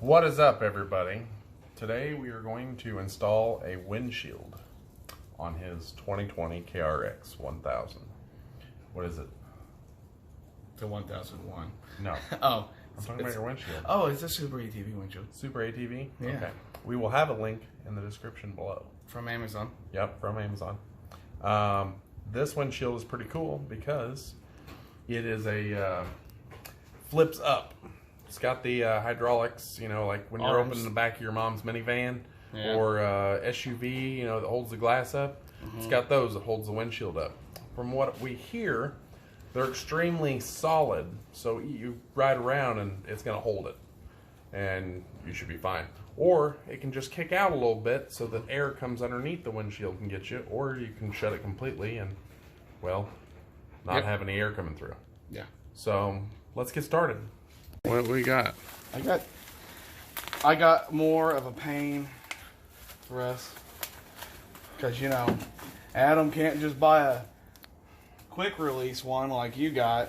What is up, everybody? Today we are going to install a windshield on his 2020 KRX 1000. What is it? The 1001. No. Oh. I'm talking about your windshield. Oh, it's a SuperAtv windshield. SuperAtv? Yeah. Okay. We will have a link in the description below. From Amazon. Yep, from Amazon. This windshield is pretty cool because it is a flips up. It's got the hydraulics, you know, like when you're opening the back of your mom's minivan or SUV, you know, that holds the glass up. It's got those that holds the windshield up. From what we hear, they're extremely solid, so you ride around and it's going to hold it, and you should be fine. Or it can just kick out a little bit so that air comes underneath the windshield and get you, or you can shut it completely and, well, not have any air coming through. Yeah. So let's get started. What we got? I got more of a pain for us because, you know, Adam can't just buy a quick release one like you got.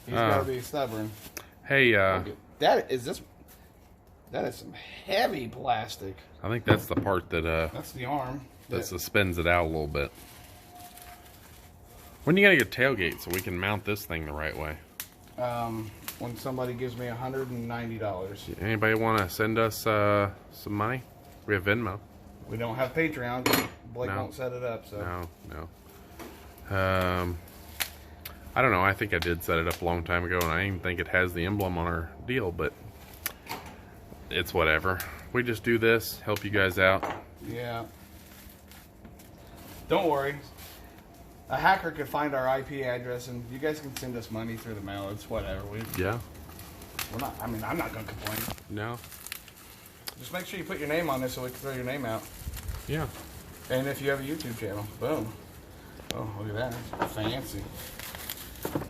He's got to be stubborn. Hey, that is some heavy plastic. I think that's the part that That's the arm that suspends it out a little bit. When you gonna get a tailgate so we can mount this thing the right way? When somebody gives me $190. Anybody want to send us some money? We have Venmo. We don't have Patreon. Blake won't set it up. So No. I don't know. I think I did set it up a long time ago, and I even think it has the emblem on our deal, but it's whatever. We just do this, help you guys out. Yeah. Don't worry. A hacker could find our IP address, and you guys can send us money through the mail. It's whatever. Yeah. We're not. I mean, I'm not gonna complain. No. Just make sure you put your name on this so we can throw your name out. Yeah. And if you have a YouTube channel, boom. Oh, look at that. Fancy.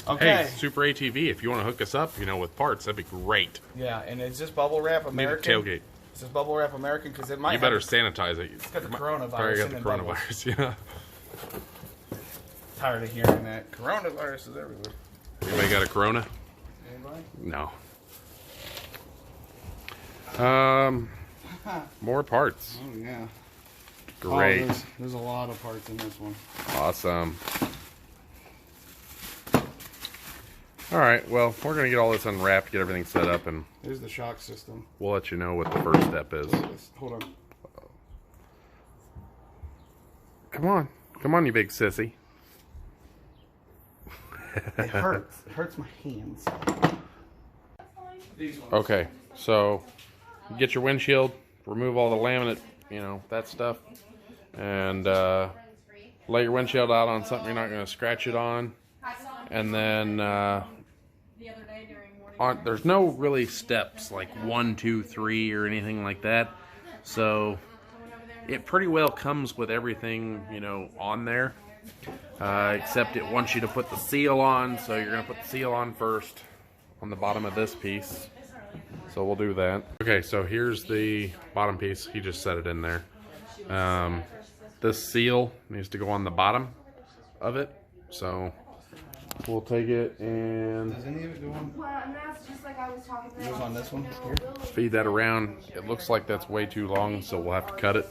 Okay. Hey, SuperAtv, if you want to hook us up, you know, with parts, that'd be great. Yeah, and is this bubble wrap American? Need a tailgate. Is this bubble wrap American? Because it might. You better sanitize it. It's got the coronavirus. Probably got the coronavirus. Yeah. Tired of hearing that. Coronavirus is everywhere. Anybody got a corona? Anybody? No. More parts. Oh yeah. Great. Oh, there's a lot of parts in this one. Awesome. All right, well, we're going to get all this unwrapped, get everything set up, and Here's the shock system. we'll let you know what the first step is. Hold on. Come on. Come on, you big sissy. It hurts. It hurts my hands. Okay, so you get your windshield, remove all the laminate, you know, that stuff, and lay your windshield out on something you're not going to scratch it on. And then there's no really steps like 1, 2, 3 or anything like that. So it pretty well comes with everything, you know, on there. Except it wants you to put the seal on, so you're going to put the seal on first on the bottom of this piece. So we'll do that. Okay, so here's the bottom piece. He just set it in there. This seal needs to go on the bottom of it. So we'll take it and Does any of it go on? It goes on this one here? feed that around. It looks like that's way too long, so we'll have to cut it.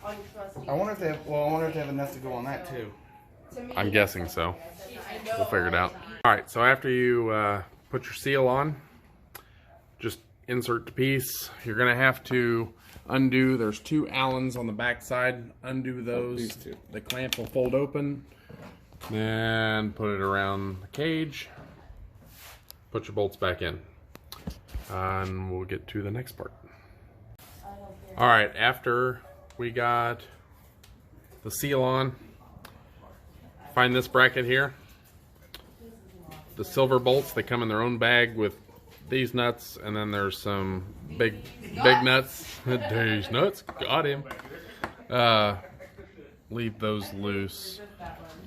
I wonder if they have, well, I wonder if they have enough to go on that too. I'm guessing so. We'll figure it out. Alright, so after you put your seal on, just insert the piece. You're going to have to undo, there's 2 Allens on the back side. Undo those. These two. The clamp will fold open. Then put it around the cage. Put your bolts back in. And we'll get to the next part. Alright, after we got the seal on, find this bracket here. The silver bolts, they come in their own bag with these nuts, and then there's some big nuts. These nuts, got him. Leave those loose.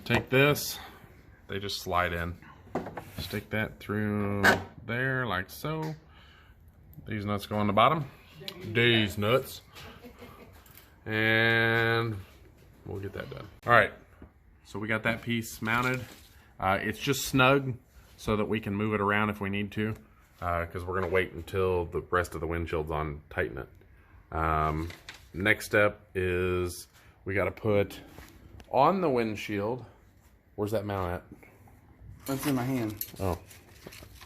Take this, they just slide in. Stick that through there like so. These nuts go on the bottom. These nuts. And we'll get that done. All right, so we got that piece mounted. It's just snug so that we can move it around if we need to. because we're going to wait until the rest of the windshield's on, tighten it. Next step is we got to put on the windshield. Where's that mount at? That's in my hand. Oh,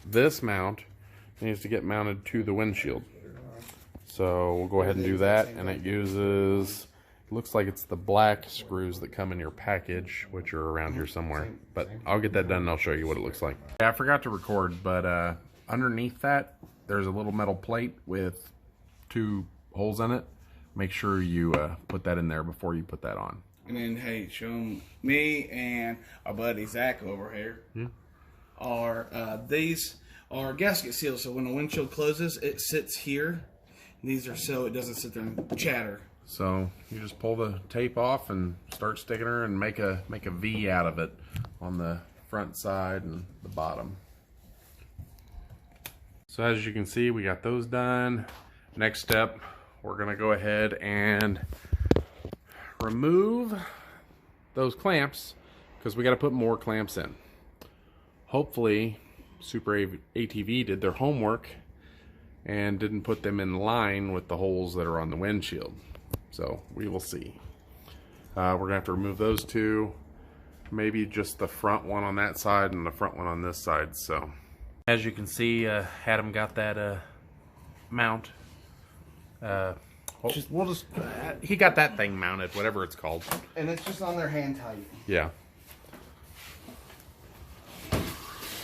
this mount needs to get mounted to the windshield. So we'll go ahead and do that, and it uses, it looks like it's the black screws that come in your package, which are around here somewhere. But I'll get that done and I'll show you what it looks like. Yeah, I forgot to record, but underneath that, there's a little metal plate with 2 holes in it. Make sure you put that in there before you put that on. And then, hey, show them me and our buddy Zach over here. These are gasket seals, so when the windshield closes, it sits here. These are so it doesn't sit there and chatter. So you just pull the tape off and start sticking her and make a V out of it on the front side and the bottom. So as you can see, we got those done. Next step, we're gonna go ahead and remove those clamps because we got to put more clamps in. Hopefully SuperAtv did their homework and didn't put them in line with the holes that are on the windshield. So we will see. We're gonna have to remove those 2, maybe just the front one on that side and the front one on this side. So as you can see, Adam got that mount. He got that thing mounted, whatever it's called. And it's just on there hand tight. Yeah.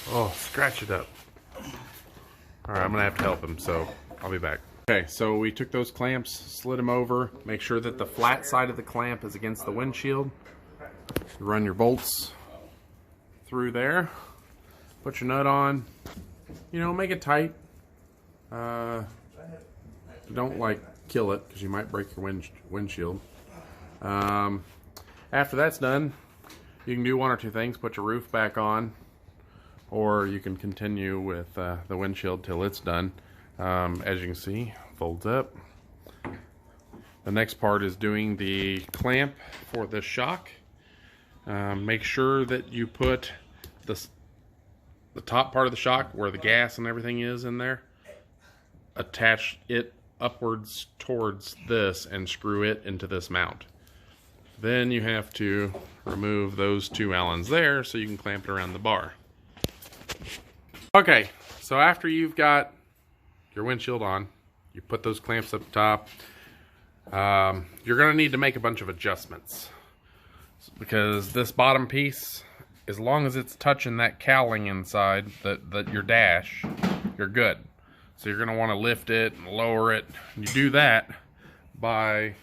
Oh, scratch it up. All right, I'm gonna have to help him, so I'll be back. Okay, so we took those clamps, slid them over, make sure that the flat side of the clamp is against the windshield. You run your bolts through there, put your nut on, you know, make it tight. Don't like kill it because you might break your windshield. After that's done, you can do 1 or 2 things. Put your roof back on, or you can continue with the windshield till it's done. As you can see, folds up. The next part is doing the clamp for the shock. Make sure that you put the top part of the shock where the gas and everything is in there. Attach it upwards towards this and screw it into this mount. Then you have to remove those 2 Allens there so you can clamp it around the bar. Okay, so after you've got your windshield on, you put those clamps up top. You're gonna need to make a bunch of adjustments because this bottom piece, as long as it's touching that cowling inside, your dash, you're good. So you're gonna wanna lift it and lower it. You do that by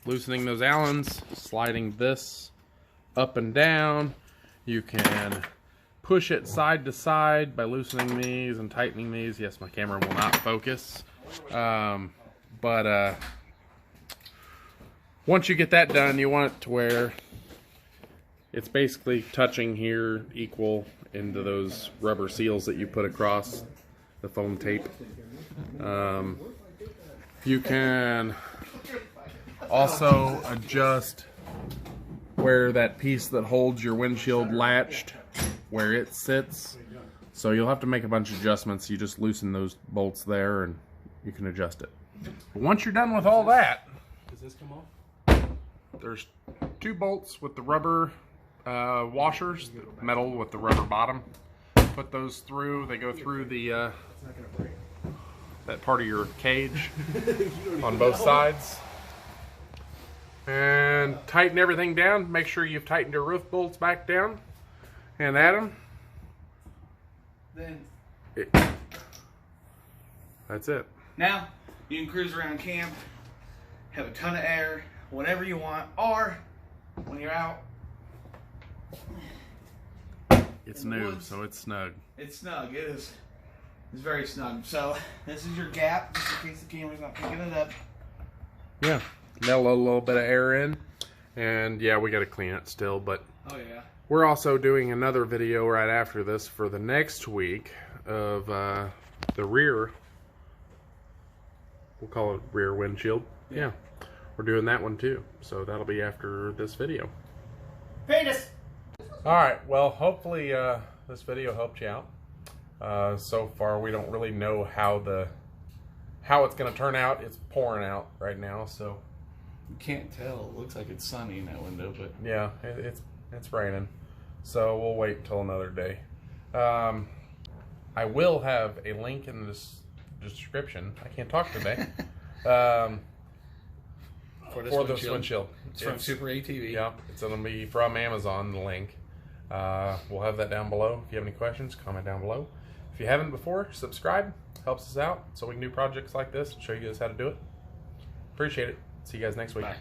loosening those Allens, sliding this up and down. You can push it side to side by loosening these and tightening these. Yes, my camera will not focus. Once you get that done, you want it to where it's basically touching here equal into those rubber seals that you put across the foam tape. You can also adjust where that piece that holds your windshield latched, where it sits. So you'll have to make a bunch of adjustments. You just loosen those bolts there and you can adjust it. But once you're done with all that, does this come off? There's 2 bolts with the rubber washers, the metal with the rubber bottom. Put those through. They go through the that part of your cage on both sides. And tighten everything down. Make sure you've tightened your roof bolts back down. And Adam, that's it. Now you can cruise around camp, have a ton of air, whatever you want, or when you're out, it's new, so it's snug. It's snug. It is. It's very snug. So this is your gap, just in case the camera's not picking it up. Yeah, let a little bit of air in, and yeah, we got to clean it still, but oh yeah. We're also doing another video right after this for the next week of the rear. We'll call it rear windshield. Yeah, we're doing that one too. So that'll be after this video. Penis! All right, well, hopefully this video helped you out. So far, we don't really know how it's going to turn out. It's pouring out right now, so You can't tell. It looks like it's sunny in that window, but yeah, it's raining. So we'll wait until another day. I will have a link in this description. I can't talk today. For this windshield. It's from SuperAtv. Yeah, it's going to be from Amazon, the link. We'll have that down below. If you have any questions, comment down below. If you haven't before, subscribe. Helps us out so we can do projects like this and show you guys how to do it. Appreciate it. See you guys next week. Bye.